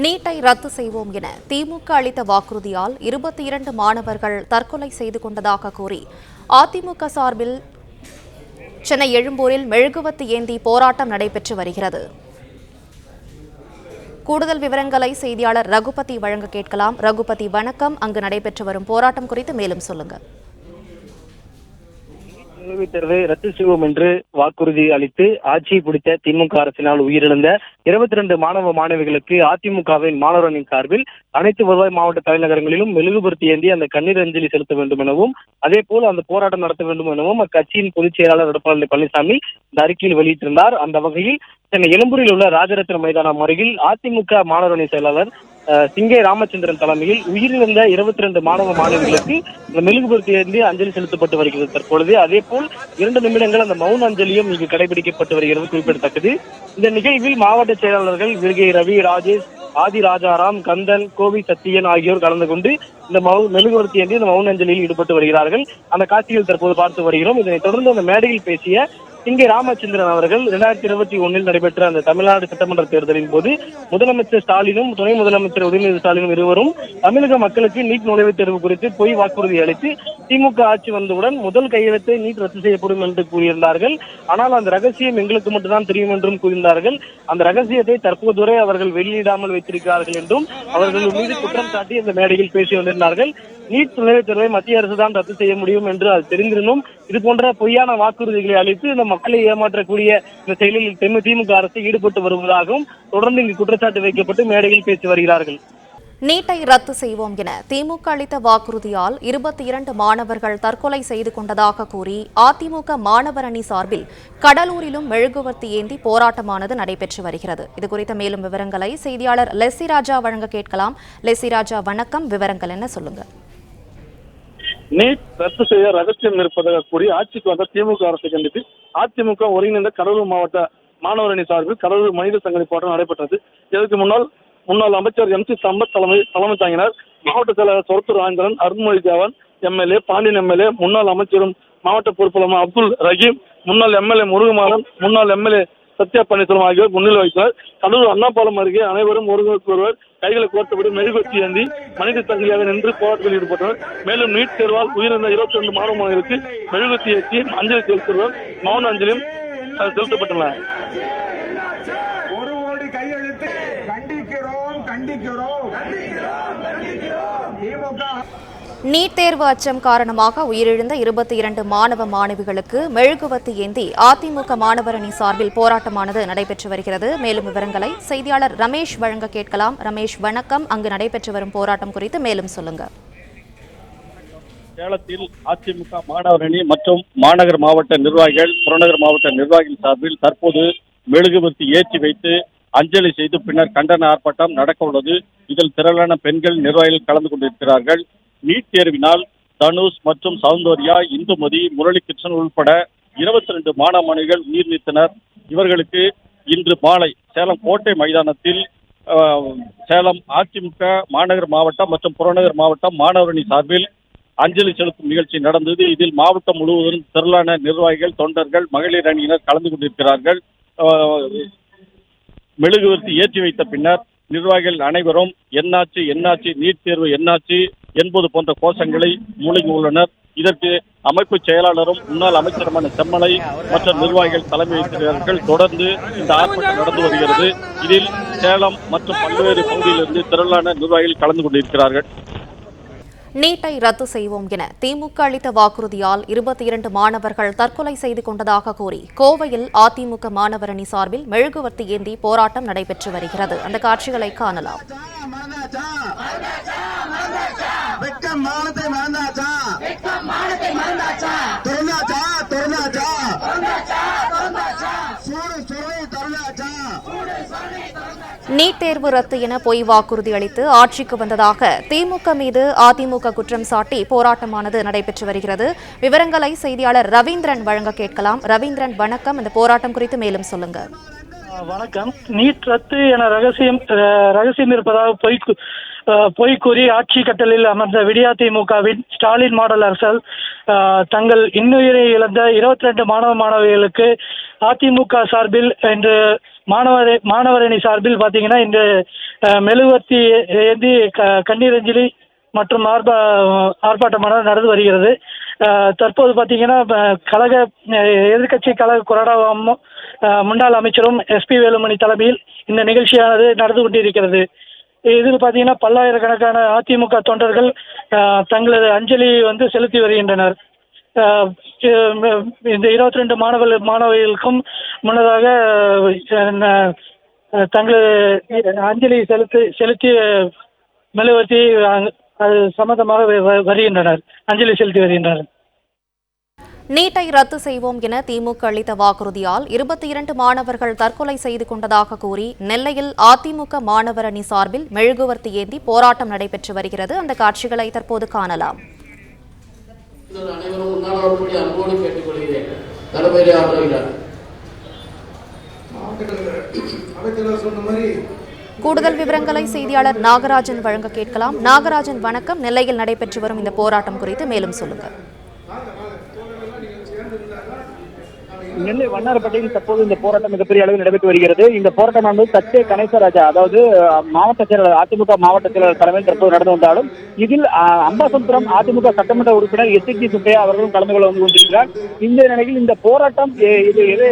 நீட்டை ரத்து செய்வோம் என திமுக அளித்த வாக்குறுதியால் 22 மாணவர்கள் தற்கொலை செய்து கொண்டதாக கூறி அதிமுக சார்பில் சென்னை எழும்பூரில் மெழுகுவர்த்தி ஏந்தி போராட்டம் நடைபெற்று வருகிறது. கூடுதல் விவரங்களை செய்தியாளர் ரகுபதி வழங்க கேட்கலாம். ரகுபதி, வணக்கம். அங்கு நடைபெற்று வரும் போராட்டம் குறித்து மேலும் சொல்லுங்கள். நுழைவுத் தேர்வை ரத்து செய்வோம் என்று வாக்குறுதி அளித்து ஆட்சியை பிடித்த திமுக அரசினால் உயிரிழந்த 22 மாணவ மாணவிகளுக்கு அதிமுகவின் மாணவர் அணி சார்பில் அனைத்து வருவாய் மாவட்ட தலைநகரங்களிலும் மெழுகுபர்த்தி ஏந்தி அந்த கண்ணீர் அஞ்சலி செலுத்த வேண்டும் எனவும், அதே போல் அந்த போராட்டம் நடத்த வேண்டும் எனவும் அக்கட்சியின் பொதுச் செயலாளர் எடப்பாடி பழனிசாமி இந்த அறிக்கையில் வெளியிட்டிருந்தார். அந்த வகையில் சென்னை எழும்பூரில் உள்ள ராஜரத்ன மைதானம் அருகில் அதிமுக மாணவர் அணி செயலாளர் சிங்கை ராமச்சந்திரன் தலைமையில் உயிரிழந்த 22 மாணவ மாணவிகளுக்கு இந்த மெழுகுபர்த்தி ஏந்தி அஞ்சலி செலுத்தப்பட்டு வருகிறது. தற்பொழுது அதே போல் 2 நிமிடங்கள் அந்த மௌன அஞ்சலியும் இங்கு கடைபிடிக்கப்பட்டு வருகிறது குறிப்பிடத்தக்கது. இந்த நிகழ்வில் மாவட்ட செயலாளர்கள் விருகை ரவி, ராஜேஷ், ஆதி ராஜாராம், கந்தன், கோவி சத்தியன் ஆகியோர் கலந்து கொண்டு இந்த மெழுகுவர்த்தி ஏந்தி இந்த மௌன அஞ்சலியில் ஈடுபட்டு வருகிறார்கள். அந்த காட்சிகள் தற்போது பார்த்து வருகிறோம். இதனைத் தொடர்ந்து அந்த மேடையில் பேசிய சிங்கை ராமச்சந்திரன் அவர்கள் 2021 நடைபெற்ற அந்த தமிழ்நாடு சட்டமன்ற தேர்தலின் போது முதலமைச்சர் ஸ்டாலினும் துணை முதலமைச்சர் உதயநிதி ஸ்டாலினும் இருவரும் தமிழக மக்களுக்கு நீட் நுழைவுத் தேர்வு குறித்து பொய் வாக்குறுதி அளித்து திமுக ஆட்சி வந்தவுடன் முதல் கையெழுத்தை நீட் ரத்து செய்யப்படும் என்று கூறியிருந்தார்கள். ஆனால் அந்த ரகசியம் எங்களுக்கு மட்டும்தான் தெரியும் என்றும் கூறியிருந்தார்கள். அந்த ரகசியத்தை தற்போது வரை அவர்கள் வெளியிடாமல் வைத்திருக்கிறார்கள் என்றும் அவர்கள் மீது குற்றம் சாட்டி இந்த மேடையில் பேசி வந்திருந்தார்கள். நீட் நுழைவுத் தேர்வை மத்திய அரசு தான் ரத்து செய்ய முடியும் என்று அது தெரிந்திருந்தும் இது போன்ற பொய்யான வாக்குறுதிகளை அளித்து இந்த மக்களை ஏமாற்றக்கூடிய இந்த செயலில் திமுக அரசு ஈடுபட்டு வருவதாகவும் தொடர்ந்து இங்கு குற்றச்சாட்டு வைக்கப்பட்டு மேடையில் பேசி வருகிறார்கள். நீட்டை ரத்து செய்வோம் என திமுக அளித்த வாக்குறுதியால் 22 மாணவர்கள் தற்கொலை செய்து கொண்டதாக கூறி அதிமுக மாணவர் அணி சார்பில் கடலூரிலும் மெழுகுவர்த்தி ஏந்தி போராட்டமானது நடைபெற்று வருகிறது. இதுகுறித்த மேலும் விவரங்களை செய்தியாளர் லெசி ராஜா வழங்க கேட்கலாம். லெசி ராஜா, வணக்கம். விவரங்கள் என்ன, சொல்லுங்க. நீட் ரத்து செய்ய ரகசியம் இருப்பதாக கூறி ஆட்சிக்கு வந்த திமுக அரசை கண்டித்து அதிமுக ஒருங்கிணைந்த கடலூர் மாவட்ட மாணவர் அணி சார்பில் கடலூர் மனித சங்கிலி போராட்டம் நடைபெற்றது. இதற்கு முன்னாள் அமைச்சர் MC சம்பத் தலைமை தாங்கினார். மாவட்ட செயலாளர் சொரத்தூர் ஆந்திரன், அருண்மொழி தேவன் MLA, பாண்டியன் MLA, முன்னாள் அமைச்சரும் மாவட்ட பொறுப்பாளர் அப்துல் ரஹீம், முன்னாள் MLA முருகமாறன், முன்னாள் MLA சத்யா பன்னீர்செல்வம் ஆகியோர் முன்னிலை வைத்தனர். கடலூர் அண்ணாபாலம் அருகே அனைவரும் ஒருவர் கைகளை கோர்த்தபடி மெழுகுவர்த்தி ஏந்தி மனித சங்கிலியாக நின்று போராட்டத்தில் ஈடுபட்டனர். மேலும் நீட் தேர்வால் உயிரிழந்த 22 மாணவ மாணவிகளுக்கு மெழுகுவர்த்தி ஏற்றி அஞ்சலி செலுத்துவர் மௌன அஞ்சலியும் செலுத்தப்பட்டன. நீட் தேர்வு அச்சம் காரணமாக உயிரிழந்த 22 மாணவ மாணவிகளுக்கு மெழுகுவர்த்தி ஏந்தி அதிமுக மாணவர் அணி சார்பில் போராட்டமானது நடைபெற்று வருகிறது. மேலும் விவரங்களை செய்தியாளர் ரமேஷ் வழங்க கேட்கலாம். ரமேஷ், வணக்கம். அங்கு நடைபெற்று வரும் போராட்டம் குறித்து மேலும் சொல்லுங்க. சேலத்தில் அதிமுக மாணவர் அணி மற்றும் மாநகர் மாவட்ட நிர்வாகிகள், புறநகர் மாவட்ட நிர்வாகிகள் சார்பில் தற்போது மெழுகுவர்த்தி ஏற்றி வைத்து அஞ்சலி செய்து பின்னர் கண்டன ஆர்ப்பாட்டம் நடக்க உள்ளது. இதில் திரளான பெண்கள் நிர்வாகிகள் கலந்து கொண்டிருக்கிறார்கள். நீட் தேர்வினால் தனுஷ் மற்றும் சௌந்தர்யா, இந்துமதி, முரளிகிருஷ்ணன் உள்பட 22 மாணவ மாணவிகள் உயிர் நீத்தனர். இவர்களுக்கு இன்று மாலை சேலம் கோட்டை மைதானத்தில் சேலம் அதிமுக மாநகர் மாவட்டம் மற்றும் புறநகர் மாவட்டம் மாணவர் அணி சார்பில் அஞ்சலி செலுத்தும் நிகழ்ச்சி நடந்தது. இதில் மாவட்டம் முழுவதும் திரளான நிர்வாகிகள், தொண்டர்கள், மகளிர் அணியினர் கலந்து கொண்டிருக்கிறார்கள். மெழுகுவர்த்தி ஏற்றி வைத்த பின்னர் நிர்வாகிகள் அனைவரும் என்னாச்சு நீட் தேர்வு என்னாச்சு என்பது போன்ற கோஷங்களை முழங்கியுள்ளனர். இதற்கு அமைப்பு செயலாளரும் முன்னாள் அமைச்சருமான செம்மலை மற்ற நிர்வாகிகள் தலைமை வகிக்கிறார்கள். தொடர்ந்து இந்த ஆர்ப்பாட்டம் நடந்து வருகிறது. இதில் சேலம் மற்றும் பல்வேறு பகுதியிலிருந்து திரளான நிர்வாகிகள் கலந்து கொண்டிருக்கிறார்கள். நீட்டை ரத்து செய்வோம் என திமுக அளித்த வாக்குறுதியால் 22 மாணவர்கள் தற்கொலை செய்து கொண்டதாக கூறி கோவையில் அதிமுக மாணவர் அணி சார்பில் மெழுகுவர்த்தி ஏந்தி போராட்டம் நடைபெற்று வருகிறது. அந்த காட்சிகளை காணலாம். நீட் தேர்வு ரத்து என பொய் வாக்குறுதி அளித்து ஆட்சிக்கு வந்ததாக திமுக மீது அதிமுக குற்றம் சாட்டி போராட்டமானது நடைபெற்று வருகிறது. விவரங்களை செய்தியாளர் ரவீந்திரன் வழங்க கேட்கலாம். ரவீந்திரன், வணக்கம். இந்த போராட்டம் குறித்து மேலும் சொல்லுங்க. வணக்கம். நீட் ரத்து என ரகசியம் இருப்பதாக பொய் கூறி ஆட்சி கட்டலில் அமர்ந்த விடியா திமுகவின் ஸ்டாலின் மாடல் அரசால் தங்கள் இன்னுயிரை இழந்த 22 மாணவ மாணவிகளுக்கு அதிமுக சார்பில் இன்று மாணவர் அணி சார்பில் பார்த்தீங்கன்னா இந்த மெழுகுவர்த்தி ஏந்தி கண்ணீர் அஞ்சலி மற்றும் ஆர்ப்பாட்டமானது நடந்து வருகிறது. தற்போது பார்த்தீங்கன்னா கழக எதிர்க்கட்சி கழக கொறடா முன்னாள் அமைச்சரும் SP வேலுமணி தலைமையில் இந்த நிகழ்ச்சியானது நடந்து கொண்டிருக்கிறது. இதில் பார்த்தீங்கன்னா பல்லாயிரக்கணக்கான அதிமுக தொண்டர்கள் தங்களது அஞ்சலி செலுத்தி வருகின்றனர். இந்த 22 மாணவர்களுக்கும் முன்னதாக தங்களது அஞ்சலி செலுத்திய மெழுகுவர்த்தி அது சம்பந்தமாக வருகின்றனர், அஞ்சலி செலுத்தி வருகின்றனர். நீட்டை ரத்து செய்வோம் என திமுக அளித்த வாக்குறுதியால் 22 மாணவர்கள் தற்கொலை செய்து கொண்டதாக கூறி நெல்லையில் அதிமுக மாணவர் அணி சார்பில் மெழுகுவர்த்தி ஏந்தி போராட்டம் நடைபெற்று வருகிறது. அந்த காட்சிகளை தற்போது காணலாம். கூடுதல் விவரங்களை செய்தியாளர் நாகராஜன் வழங்க கேட்கலாம். நாகராஜன் வணக்கம். நெல்லையில் நடைபெற்று வரும் இந்த போராட்டம் குறித்து மேலும் சொல்லுங்கள். நெல்லை வண்ணாரப்பேட்டையில் தற்போது இந்த போராட்டம் மிகப்பெரிய அளவில் நடைபெற்று வருகிறது. இந்த போராட்டமானது தச்சே கணேசராஜா, அதாவது மாவட்ட செயலாளர், அதிமுக மாவட்ட செயலாளர் தலைமையில் தற்போது நடந்து வந்தாலும் இதில் அம்பாசமுத்திரம் அதிமுக சட்டமன்ற உறுப்பினர் SG சுப்பையா அவர்களும் கலந்து கொள்ள வந்து கொண்டிருக்கிறார். இந்த நிலையில் இந்த போராட்டம்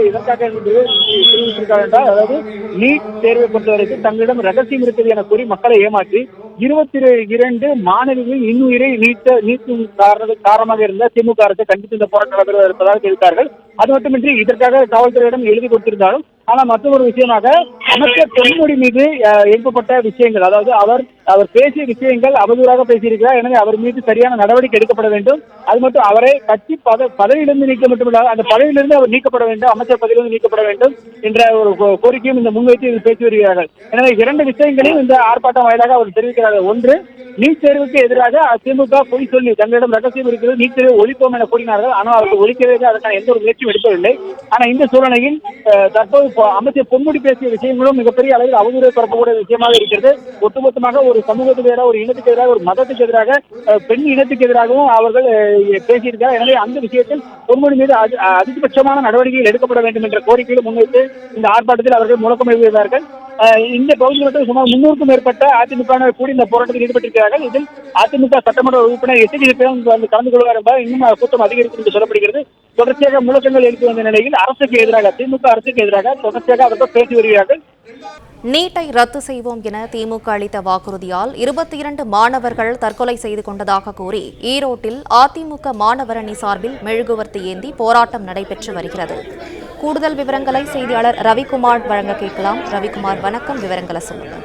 இதற்காக தெரிவித்திருக்கிறார் என்றால், அதாவது நீட் தேர்வை பொறுத்தவரைக்கும் தங்களிடம் ரகசியம் இருக்கிறது என கூறி மக்களை ஏமாற்றி 22 மாணவிகளின் இன்னுயிரை நீக்கும் காரணமாக இருந்த திமுக அரசு கண்டித்து இந்த போராட்டம் நடைபெறுவதாக தெரிவித்தார்கள். அது மட்டுமின்றி இதற்காக காவல்துறையிடம் எழுதி கொடுத்திருந்தாலும், ஆனால் மற்றொரு விஷயமாக அமைச்சர் பொன்முடி மீது எழுப்பப்பட்ட விஷயங்கள், அதாவது அவர் பேசிய விஷயங்கள் அவதூறாக பேசியிருக்கிறார். எனவே அவர் மீது சரியான நடவடிக்கை எடுக்கப்பட வேண்டும். அது மட்டும் அவரை கட்சி பதவியிலிருந்து நீக்க மட்டுமில்லாத அந்த பதவியிலிருந்து அவர் நீக்கப்பட வேண்டும், அமைச்சர் பதவியிலிருந்து நீக்கப்பட வேண்டும் என்ற ஒரு கோரிக்கையும் இந்த முன்வைத்து இதில் பேசி வருகிறார்கள். எனவே 2 விஷயங்களையும் இந்த ஆர்ப்பாட்டம் வாயிலாக அவர் தெரிவிக்கிறார்கள். ஒன்று, நீட் தேர்வுக்கு எதிராக அதிமுக பொய் சொல்லி தங்களிடம் ரகசியம் இருக்கிறது, நீட் தேர்வை ஒழிப்போம் என கூறினார்கள். ஆனால் அவர்கள் ஒழிக்கவே அதற்கான எந்த ஒரு முயற்சியும் எடுக்கவில்லை. ஆனால் இந்த சூழ்நிலையில் தற்போது அமைச்சர் பொன்முடி பேசிய விஷயங்களும் மிகப்பெரிய அளவில் அவதூறை பரப்பக்கூடிய விஷயமாக இருக்கிறது. ஒட்டுமொத்தமாக ஒரு சமூகத்துக்கு எதிராக, ஒரு இனத்துக்கு எதிராக, ஒரு மதத்துக்கு எதிராக, பெண் இனத்துக்கு எதிராகவும் அவர்கள் பேசியிருக்கிறார். எனவே அந்த விஷயத்தில் பொன்முடி மீது அதிகபட்சமான நடவடிக்கைகள் எடுக்கப்பட வேண்டும் என்ற கோரிக்கையை முன்வைத்து இந்த ஆர்ப்பாட்டத்தில் அவர்கள் முழக்கம் எழுதியிருந்தார்கள். இந்த பகுதியில் மட்டும் சுமார் 300க்கும் மேற்பட்ட அதிமுக கூடி இந்த போராட்டத்தில் ஈடுபட்டிருக்கிறார்கள். இதில் அதிமுக சட்டமன்ற உறுப்பினர் SG கலந்து கொள்வார் என்பதால் இன்னும் கூட்டம் அதிகரிக்கும் என்று சொல்லப்படுகிறது. தொடர்ச்சியாக முழக்கங்கள் எழுப்பி வந்த நிலையில் அரசுக்கு எதிராக, திமுக அரசுக்கு எதிராக தொடர்ச்சியாக அவர்கள் பேசி வருகிறார்கள். நீட்டை ரத்து செய்வோம் என திமுக அளித்த வாக்குறுதியால் 22 மாணவர்கள் தற்கொலை செய்து கொண்டதாக கூறி ஈரோட்டில் அதிமுக மாணவர் அணி சார்பில் மெழுகுவர்த்தி ஏந்தி போராட்டம் நடைபெற்று வருகிறது. கூடுதல் விவரங்களை செய்தியாளர் ரவிக்குமார் வழங்க கேட்கலாம். ரவிக்குமார் வணக்கம், விவரங்களை சொல்லுங்கள்.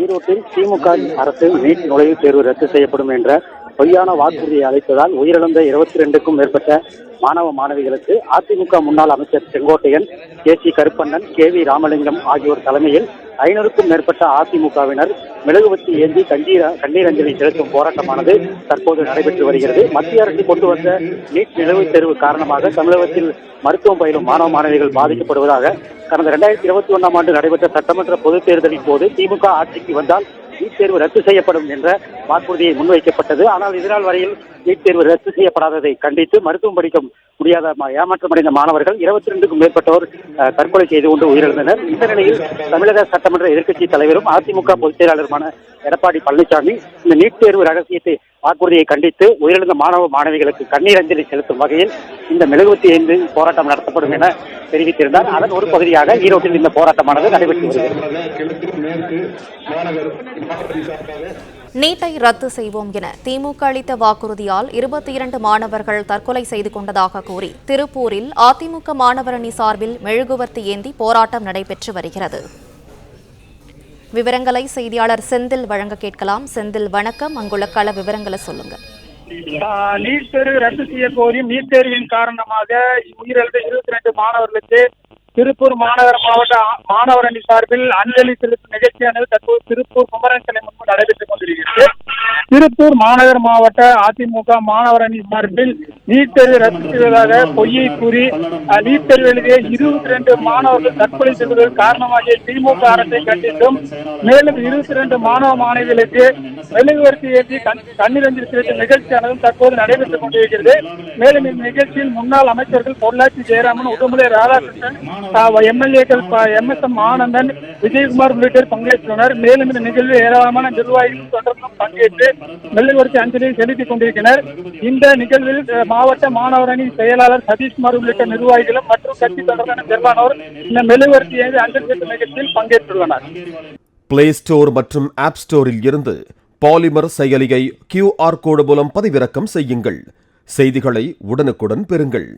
ஈரோட்டில் திமுக அரசு நீட் நுழைவுத் தேர்வு ரத்து செய்யப்படும் என்ற பொய்யான வாக்குறுதியை அளித்ததால் உயிரிழந்த 22க்கும் மேற்பட்ட மாணவ மாணவிகளுக்கு அதிமுக முன்னாள் அமைச்சர் செங்கோட்டையன், KC கருப்பண்ணன், KV ராமலிங்கம் ஆகியோர் தலைமையில் 500க்கும் மேற்பட்ட அதிமுகவினர் மெழுகுவர்த்தி ஏந்தி கண்ணீர் அஞ்சலி செலுத்தும் போராட்டமானது தற்போது நடைபெற்று வருகிறது. மத்திய அரசு கொண்டு வந்த நீட் நுழைவுத் தேர்வு காரணமாக தமிழகத்தில் மருத்துவம் பயிலும் மாணவ மாணவிகள் பாதிக்கப்படுவதாக கடந்த 2021ஆம் ஆண்டு நடைபெற்ற சட்டமன்ற பொதுத் தேர்தலின் போது திமுக ஆட்சிக்கு வந்தால் நீட் தேர்வு ரத்து செய்யப்படும் என்ற வாக்குறுதியை முன்வைக்கப்பட்டது. ஆனால் இதனால் வரையில் நீட் தேர்வு ரத்து செய்யப்படாததை கண்டித்து மருத்துவம் படிக்க முடியாத ஏமாற்றமடைந்த மாணவர்கள் 22க்கும் மேற்பட்டோர் தற்கொலை செய்து கொண்டு உயிரிழந்தனர். இந்த நிலையில் தமிழக சட்டமன்ற எதிர்க்கட்சி தலைவரும் அதிமுக பொதுச் செயலாளருமான எடப்பாடி பழனிசாமி இந்த நீட் தேர்வு ரகசியத்தை வாக்குறுதியை கண்டித்து உயிரிழந்த மாணவ மாணவிகளுக்கு கண்ணீர் அஞ்சலி செலுத்தும் வகையில் இந்த மெழுகுவர்த்தி ஏந்தி போராட்டம் நடத்தப்படும் என தெரிவித்திருந்தார். அதன் ஒரு பகுதியாக ஈரோட்டில் இந்த போராட்டமானது நடைபெற்று வருகிறது. நீட்டை ரத்து செய்வோம் என திமுக அளித்த வாக்குறுதியால் 22 மாணவர்கள் தற்கொலை செய்து கொண்டதாக கூறி திருப்பூரில் அதிமுக மாணவர் அணி சார்பில் மெழுகுவர்த்தி ஏந்தி போராட்டம் நடைபெற்று வருகிறது. விவரங்களை செய்தியாளர் செந்தில் வழங்க கேட்கலாம். செந்தில் வணக்கம், அங்குள்ள கள விவரங்களை சொல்லுங்க. நீட் தேர்வு ரத்து செய்ய கோரியும் நீட் தேர்வின் காரணமாக உயிரிழந்த 22 மாணவர்களுக்கு திருப்பூர் மாநகர மாவட்ட மாணவர் அணி சார்பில் அஞ்சலி செலுத்தும் நிகழ்ச்சியானது தற்போது திருப்பூர் குமரன் சிலை முன்பு நடைபெற்றுக் கொண்டிருக்கிறது. திருப்பூர் மாநகர மாவட்ட அதிமுக மாணவர் அணி சார்பில் நீட் தேர்வை ரத்து செய்வதாக பொய்யை கூறி நீட் தேர்வு எழுதிய 22 மாணவர்கள் தற்கொலை செய்வதற்கு காரணமாக திமுக அரசை கண்டித்தும் மேலும் 22 மாணவ மாணவிகளுக்கு மெழுகுவர்த்தி ஏற்றி கண்ணீரஞ்சலி செலுத்தும் நிகழ்ச்சியானதும் தற்போது நடைபெற்றுக் கொண்டிருக்கிறது. மேலும் இந்நிகழ்ச்சியில் முன்னாள் அமைச்சர்கள் பொள்ளாச்சி ஜெயராமன், உடுமலை ராதாகிருஷ்ணன், எம்எல்ஏக்கள் எம்.எஸ்.எம். ஆனந்தன், விஜயகுமார் உள்ளிட்டோர் பங்கேற்றுள்ளனர். மேலும் இந்த நிகழ்வில் ஏராளமான நிர்வாகிகள் தொடர்ந்தும் பங்கேற்று மெழுகுவர்த்தி அஞ்சலியை செலுத்திக் கொண்டிருக்கிறார். இந்த நிகழ்வில் மாவட்ட மாணவரணி செயலாளர் சதீஷ்குமார் உள்ளிட்ட நிர்வாகிகளும் மற்றும் கட்சி தொடர்பான பெரும்பானோர் இந்த மெழுகுவர்த்தி ஏந்தி அஞ்சலி செலுத்தும் நிகழ்ச்சியில் பங்கேற்றுள்ளனர். பிளே ஸ்டோர் மற்றும் ஆப் ஸ்டோரில் இருந்து பாலிமர் செயலியை QR கோடு மூலம் பதிவிறக்கம் செய்யுங்கள். செய்திகளை உடனுக்குடன் பெறுங்கள்.